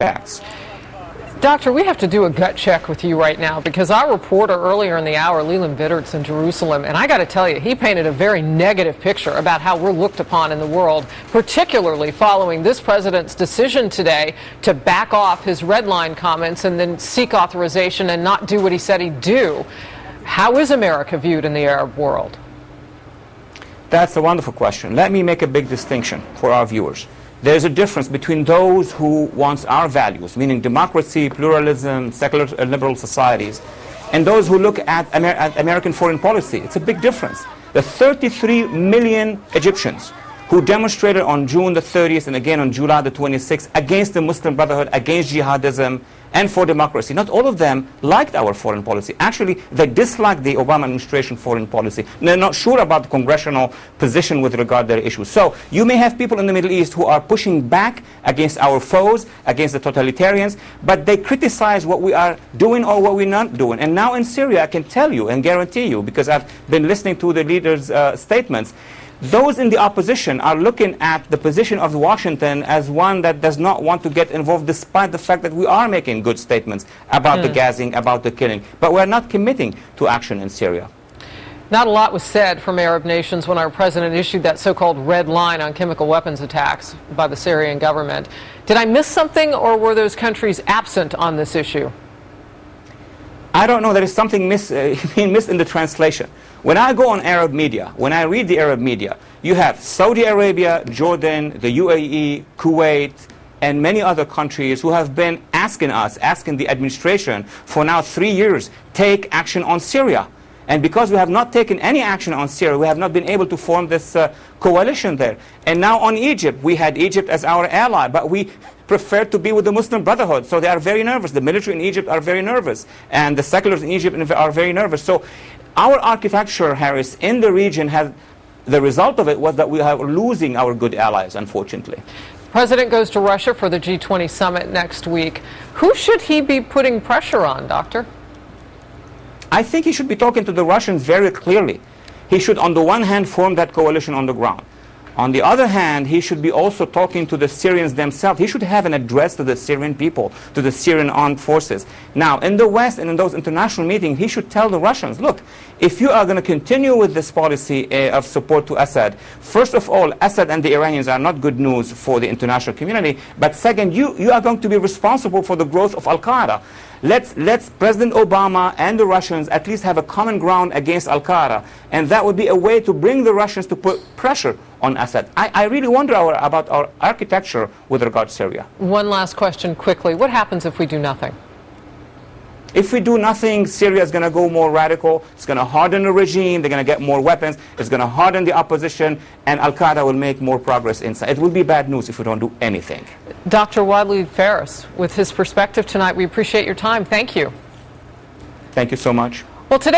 facts. Doctor, we have to do a gut check with you right now because our reporter earlier in the hour, Leland Vittert's in Jerusalem, and I got to tell you, he painted a very negative picture about how we're looked upon in the world, particularly following this president's decision today to back off his red line comments and then seek authorization and not do what he said he'd do. How is America viewed in the Arab world? That's a wonderful question. Let me make a big distinction for our viewers. There's a difference between those who want our values, meaning democracy, pluralism, secular liberal societies, and those who look at American foreign policy. It's a big difference. The 33 million Egyptians who demonstrated on June the 30th and again on July the 26th against the Muslim Brotherhood, against jihadism, and for democracy. Not all of them liked our foreign policy. Actually, they disliked the Obama administration foreign policy. They're not sure about the congressional position with regard to their issues. So you may have people in the Middle East who are pushing back against our foes, against the totalitarians, but they criticize what we are doing or what we're not doing. And now in Syria, I can tell you and guarantee you, because I've been listening to the leaders' statements, those in the opposition are looking at the position of Washington as one that does not want to get involved, despite the fact that we are making good statements about the gassing, about the killing. But we're not committing to action in Syria. Not a lot was said from Arab nations when our president issued that so-called red line on chemical weapons attacks by the Syrian government. Did I miss something, or were those countries absent on this issue? I don't know. There is something being missed in the translation. When I go on Arab media, when I read the Arab media, you have Saudi Arabia, Jordan, the UAE, Kuwait, and many other countries who have been asking us, asking the administration for now 3 years, take action on Syria. And because we have not taken any action on Syria, we have not been able to form this coalition there. And now on Egypt, we had Egypt as our ally, but we prefer to be with the Muslim Brotherhood. So they are very nervous. The military in Egypt are very nervous. And the seculars in Egypt are very nervous. So our architecture, Harris, in the region, the result of it was that we are losing our good allies, unfortunately. The president goes to Russia for the G20 summit next week. Who should he be putting pressure on, Doctor? I think he should be talking to the Russians very clearly. He should, on the one hand, form that coalition on the ground. On the other hand, he should be also talking to the Syrians themselves. He should have an address to the Syrian people, to the Syrian armed forces. Now, in the West and in those international meetings, he should tell the Russians, look, if you are going to continue with this policy of support to Assad, first of all, Assad and the Iranians are not good news for the international community. But second, you are going to be responsible for the growth of Al-Qaeda. Let's President Obama and the Russians at least have a common ground against Al-Qaeda, and that would be a way to bring the Russians to put pressure on Assad. I really wonder about our architecture with regard to Syria. One last question quickly. What happens if we do nothing? If we do nothing, Syria is going to go more radical. It's going to harden the regime. They're going to get more weapons. It's going to harden the opposition, and Al-Qaeda will make more progress inside. It will be bad news if we don't do anything. Dr. Walid Phares, with his perspective tonight, we appreciate your time. Thank you. Thank you so much. Well, today